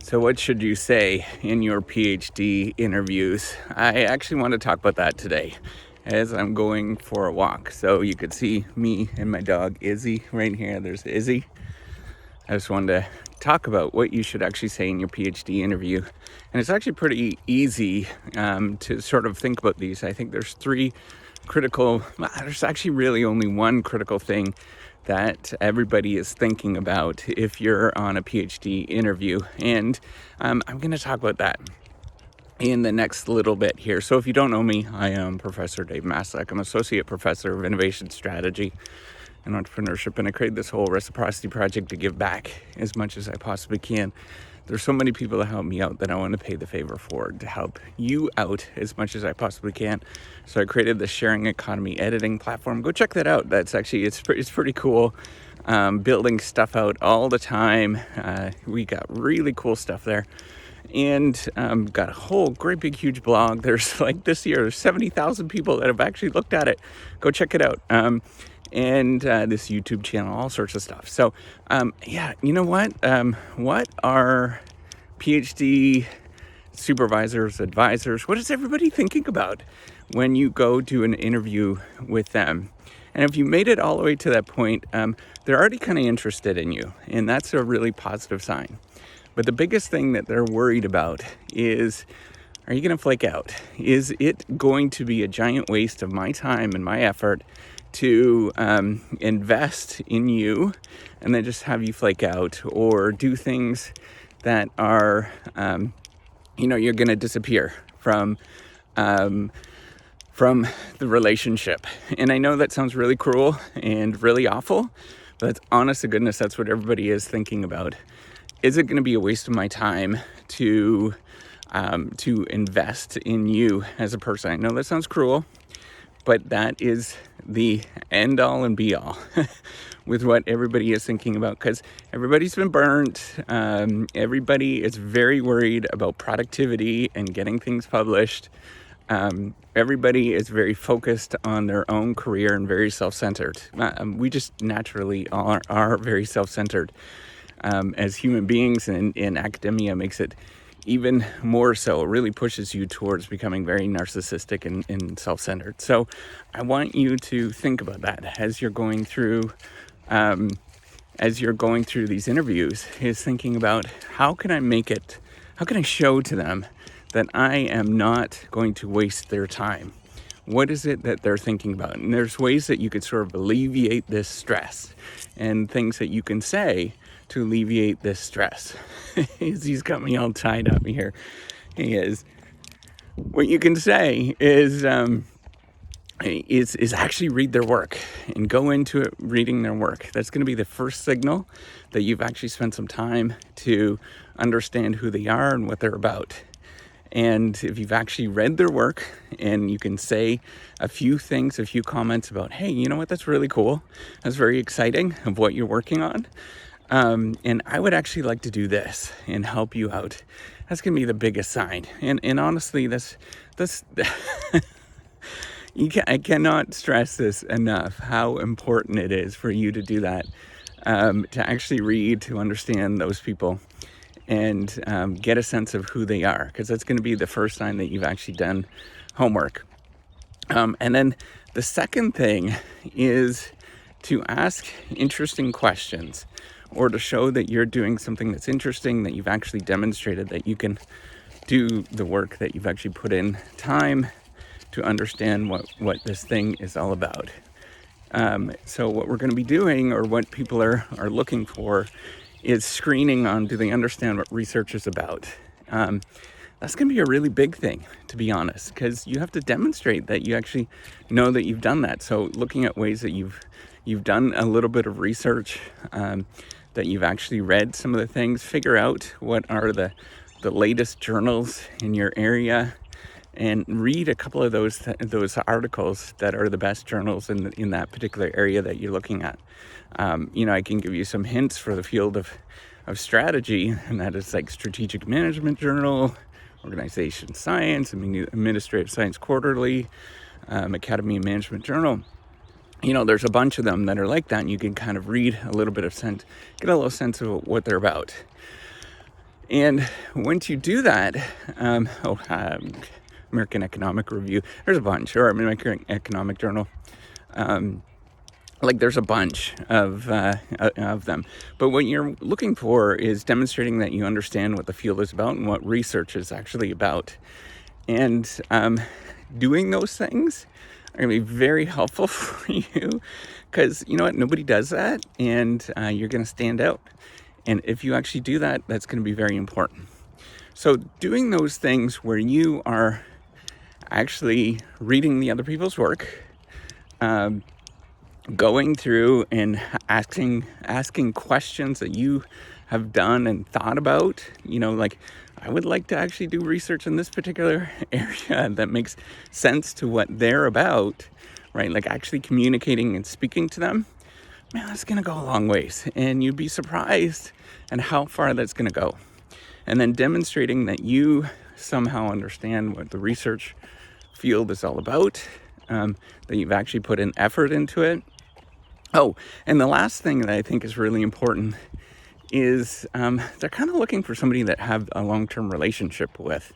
So what should you say in your PhD interviews? I actually want to talk about that today as I'm going for a walk. So you could see me and my dog Izzy right here. There's Izzy. I just wanted to talk about what you should actually say in your PhD interview. And it's actually pretty easy to sort of think about these. I think there's there's actually really only one critical thing that everybody is thinking about if you're on a PhD interview. And I'm going to talk about that in the next little bit here. So if you don't know me, I am Professor Dave Maslach. I'm Associate Professor of Innovation Strategy and Entrepreneurship, and I created this whole Reciprocity Project to give back as much as I possibly can. There's so many people that help me out that I want to pay the favor for, to help you out as much as I possibly can. So I created the Sharing Economy editing platform. Go check that out. That's actually, it's pretty cool. Building stuff out all the time. We got really cool stuff there. And got a whole great big huge blog. There's like this year, there's 70,000 people that have actually looked at it. Go check it out. And this YouTube channel, all sorts of stuff. So, you know what? What are PhD supervisors, advisors, what is everybody thinking about when you go to an interview with them? And if you made it all the way to that point, they're already kind of interested in you. And that's a really positive sign. But the biggest thing that they're worried about is, are you going to flake out? Is it going to be a giant waste of my time and my effort to invest in you and then just have you flake out, or do things that are, you're going to disappear from the relationship? And I know that sounds really cruel and really awful, but honest to goodness, that's what everybody is thinking about. Is it going to be a waste of my time to invest in you as a person? I know that sounds cruel, but that is the end all and be all with what everybody is thinking about, because everybody's been burnt. Everybody is very worried about productivity and getting things published. Everybody is very focused on their own career and very self-centered. We just naturally are very self-centered as human beings, and in academia makes it even more so. It really pushes you towards becoming very narcissistic and self-centered. So I want you to think about that as you're going through these interviews, is thinking about how can I show to them that I am not going to waste their time? What is it that they're thinking about? And there's ways that you could sort of alleviate this stress, and things that you can say to alleviate this stress. He's got me all tied up here. He is. What you can say is actually read their work and go into it reading their work. That's going to be the first signal that you've actually spent some time to understand who they are and what they're about. And if you've actually read their work and you can say a few comments about, hey, you know what, that's really cool. That's very exciting of what you're working on. And I would actually like to do this and help you out. That's going to be the biggest sign. And honestly, that's I cannot stress this enough, how important it is for you to do that, to actually read, to understand those people, and get a sense of who they are, because that's going to be the first sign that you've actually done homework. And then the second thing is to ask interesting questions, or to show that you're doing something that's interesting, that you've actually demonstrated that you can do the work, that you've actually put in time to understand what this thing is all about. So what we're going to be doing, or what people are looking for, is screening on, do they understand what research is about? That's going to be a really big thing, to be honest, because you have to demonstrate that you actually know that you've done that. So looking at ways that you've done a little bit of research, that you've actually read some of the things, figure out what are the latest journals in your area, and read a couple of those articles that are the best journals in that particular area that you're looking at. I can give you some hints for the field of strategy, and that is like Strategic Management Journal, Organization Science, Administrative Science Quarterly, Academy of Management Journal. There's a bunch of them that are like that, and you can kind of read a little bit of get a little sense of what they're about. And once you do that, American Economic Review, there's a bunch, or American Economic Journal, like there's a bunch of them. But what you're looking for is demonstrating that you understand what the field is about and what research is actually about. And doing those things are going to be very helpful for you, because you know what, nobody does that, and you're going to stand out. And if you actually do that, that's going to be very important. So doing those things where you are actually reading the other people's work, going through and asking questions that you have done and thought about, like, I would like to actually do research in this particular area that makes sense to what they're about, right? Like actually communicating and speaking to them, man, that's going to go a long ways. And you'd be surprised at how far that's going to go. And then demonstrating that you somehow understand what the research field is all about, that you've actually put an effort into it. Oh, and the last thing that I think is really important is they're kind of looking for somebody that have a long-term relationship with.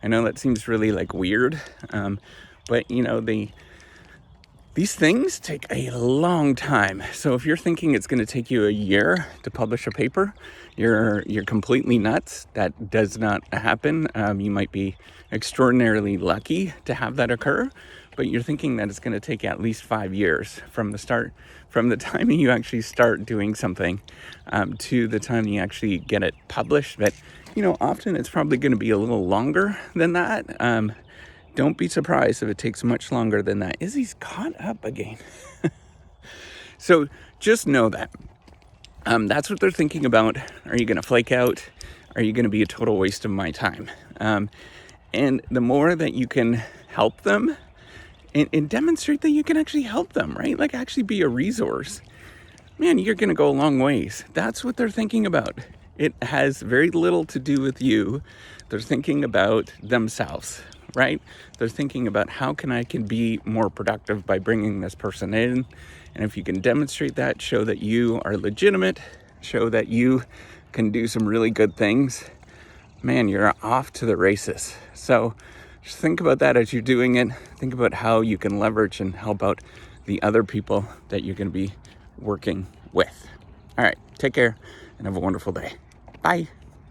I know that seems really like weird, but these things take a long time. So if you're thinking it's going to take you a year to publish a paper, you're completely nuts. That does not happen. You might be extraordinarily lucky to have that occur, but you're thinking that it's going to take at least 5 years from the time you actually start doing something to the time you actually get it published. But often it's probably going to be a little longer than that. Don't be surprised if it takes much longer than that. Izzy's caught up again. So just know that. That's what they're thinking about. Are you going to flake out? Are you going to be a total waste of my time? And the more that you can help them and demonstrate that you can actually help them, right? Like actually be a resource. Man, you're going to go a long ways. That's what they're thinking about. It has very little to do with you. They're thinking about themselves, right? They're thinking about how I can be more productive by bringing this person in. And if you can demonstrate that, show that you are legitimate, show that you can do some really good things, man, you're off to the races. So just think about that as you're doing it. Think about how you can leverage and help out the other people that you're going to be working with. All right, take care and have a wonderful day. Bye.